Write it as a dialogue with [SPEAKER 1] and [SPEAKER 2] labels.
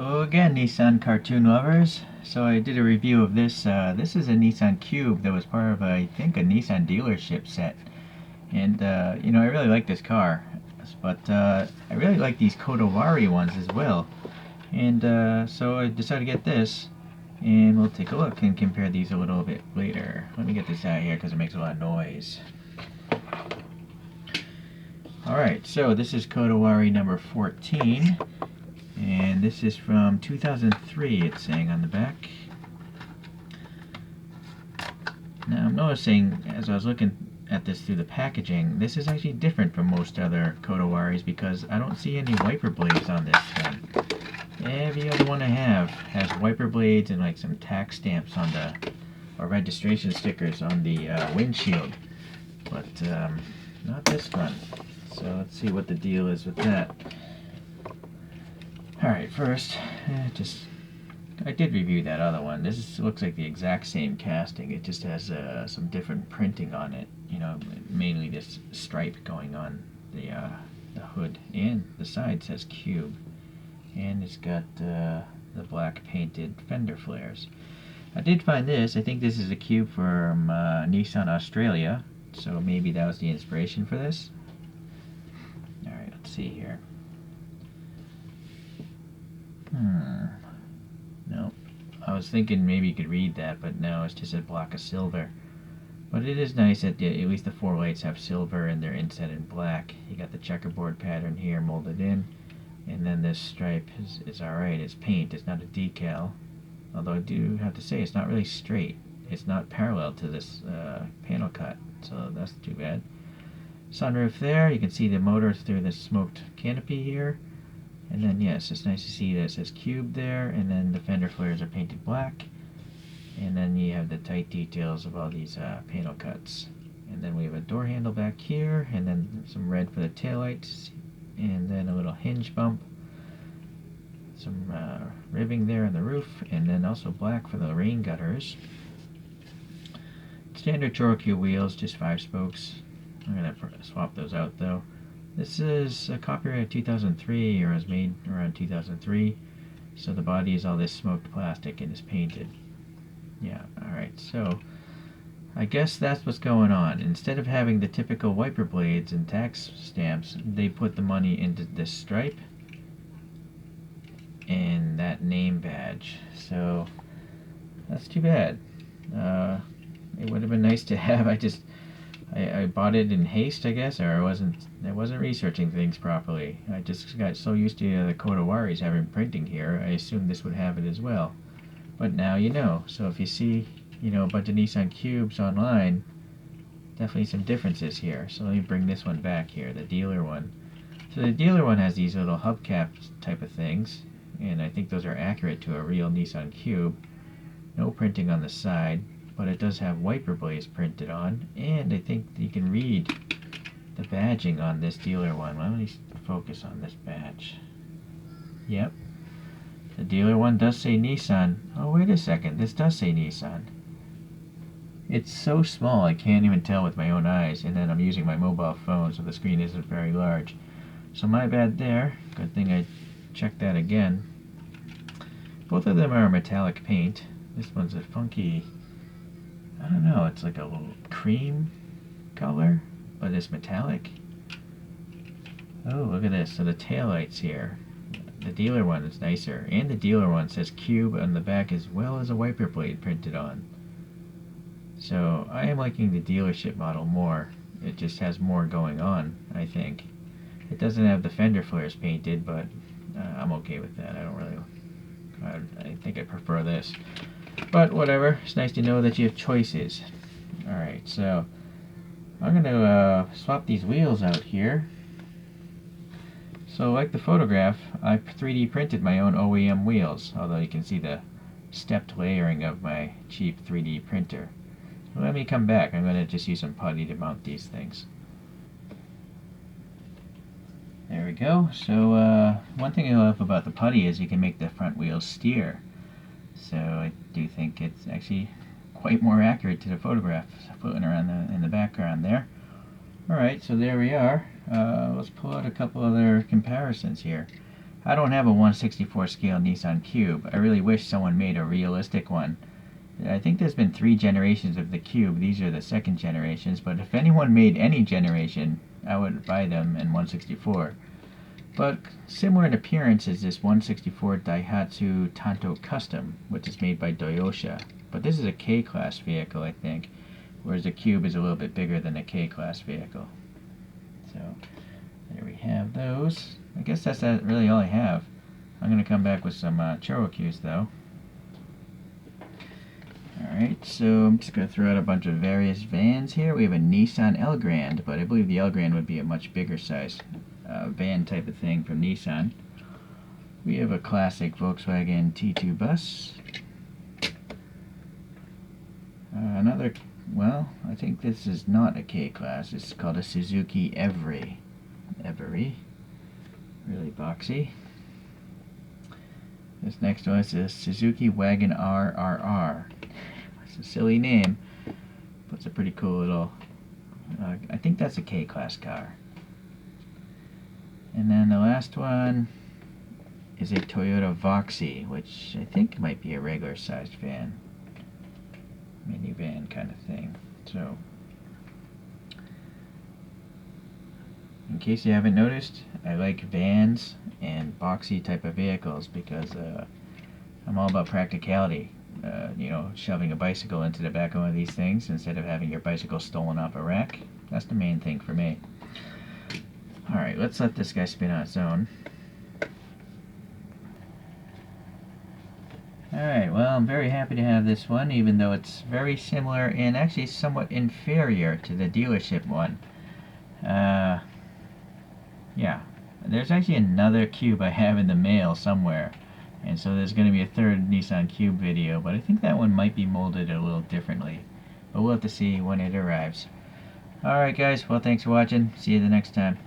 [SPEAKER 1] Hello again, Nissan cartoon lovers. So I did a review of this. This is a Nissan Cube that was part of, I think, a Nissan dealership set. And, I really like this car. But I really like these Kodawari ones as well. And so I decided to get this. And we'll take a look and compare these a little bit later. Let me get this out here because it makes a lot of noise. Alright, so this is Kodawari number 14. And this is from 2003, it's saying on the back. Now I'm noticing, as I was looking at this through the packaging, this is actually different from most other Kodawaris because I don't see any wiper blades on this thing. Every other one I have has wiper blades and like some tax stamps on the, or registration stickers on the windshield. But not this one. So let's see what the deal is with that. Alright, first, I did review that other one. Looks like the exact same casting. It just has some different printing on it. Mainly this stripe going on the hood. And the side says Cube. And it's got the black painted fender flares. I did find this. I think this is a Cube from Nissan Australia. So maybe that was the inspiration for this. Alright, let's see here. No. I was thinking maybe you could read that, but no, it's just a block of silver. But it is nice that at least the four lights have silver and they're inset in black. You got the checkerboard pattern here molded in. And then this stripe is alright. It's paint. It's not a decal. Although I do have to say it's not really straight. It's not parallel to this panel cut. So that's too bad. Sunroof there. You can see the motor through the smoked canopy here. And then, yes, it's nice to see that it says Cube there, and then the fender flares are painted black. And then you have the tight details of all these panel cuts. And then we have a door handle back here, and then some red for the taillights, and then a little hinge bump. Some ribbing there on the roof, and then also black for the rain gutters. Standard Choro-Q wheels, just 5 spokes. I'm going to swap those out though. This is a copyright of 2003, or was made around 2003. So the body is all this smoked plastic and is painted. Yeah, alright, so I guess that's what's going on. Instead of having the typical wiper blades and tax stamps, they put the money into this stripe and that name badge. So that's too bad. It would have been nice to have. I bought it in haste, I guess, or I wasn't researching things properly. I just got so used to the Kodawaris having printing here, I assumed this would have it as well. But now you know. So if you see, a bunch of Nissan Cubes online, definitely some differences here. So let me bring this one back here, the dealer one. So the dealer one has these little hubcap type of things, and I think those are accurate to a real Nissan Cube. No printing on the side. But it does have wiper blades printed on, and I think you can read the badging on this dealer one. Let me focus on this badge. Yep. The dealer one does say Nissan. Oh, wait a second. This does say Nissan. It's so small I can't even tell with my own eyes, and then I'm using my mobile phone, so the screen isn't very large. So my bad there. Good thing I checked that again. Both of them are metallic paint. This one's a funky, I don't know, it's like a little cream color, but it's metallic. Oh, look at this. So the taillights here. The dealer one is nicer. And the dealer one says Cube on the back as well as a wiper blade printed on. So I am liking the dealership model more. It just has more going on, I think. It doesn't have the fender flares painted, but I'm okay with that. I think I prefer this. But whatever, it's nice to know that you have choices. Alright, so I'm going to swap these wheels out here. So like the photograph, I 3D printed my own OEM wheels, although you can see the stepped layering of my cheap 3D printer. Let me come back. I'm going to just use some putty to mount these things. There we go. So one thing I love about the putty is you can make the front wheels steer. So I do think it's actually quite more accurate to the photograph floating around in the background there. Alright, so there we are. Let's pull out a couple other comparisons here. I don't have a 1/64 scale Nissan Cube. I really wish someone made a realistic one. I think there's been 3 generations of the Cube. These are the second generations, but if anyone made any generation, I would buy them in 1/64. But similar in appearance is this 1/64 Daihatsu Tanto Custom, which is made by Toyota. But this is a K-Class vehicle, I think, whereas the Cube is a little bit bigger than a K-Class vehicle. So, there we have those. I guess that's really all I have. I'm going to come back with some Choro-Qs, though. Alright, so I'm just going to throw out a bunch of various vans here. We have a Nissan Elgrand, but I believe the Elgrand would be a much bigger size van type of thing from Nissan. We have a classic Volkswagen T2 bus. Another, well, I think this is not a K-Class. It's called a Suzuki Every. Really boxy. This next one is a Suzuki Wagon RRR. It's a silly name, but it's a pretty cool little, I think that's a K-Class car. And then the last one is a Toyota Voxy, which I think might be a regular sized van. Minivan kind of thing. So, in case you haven't noticed, I like vans and boxy type of vehicles because I'm all about practicality. You know, shoving a bicycle into the back of one of these things instead of having your bicycle stolen off a rack. That's the main thing for me. Alright, let's let this guy spin on its own. Alright, well, I'm very happy to have this one, even though it's very similar and actually somewhat inferior to the dealership one. Yeah, there's actually another Cube I have in the mail somewhere, and so there's going to be a third Nissan Cube video, but I think that one might be molded a little differently. But we'll have to see when it arrives. Alright guys, well thanks for watching. See you the next time.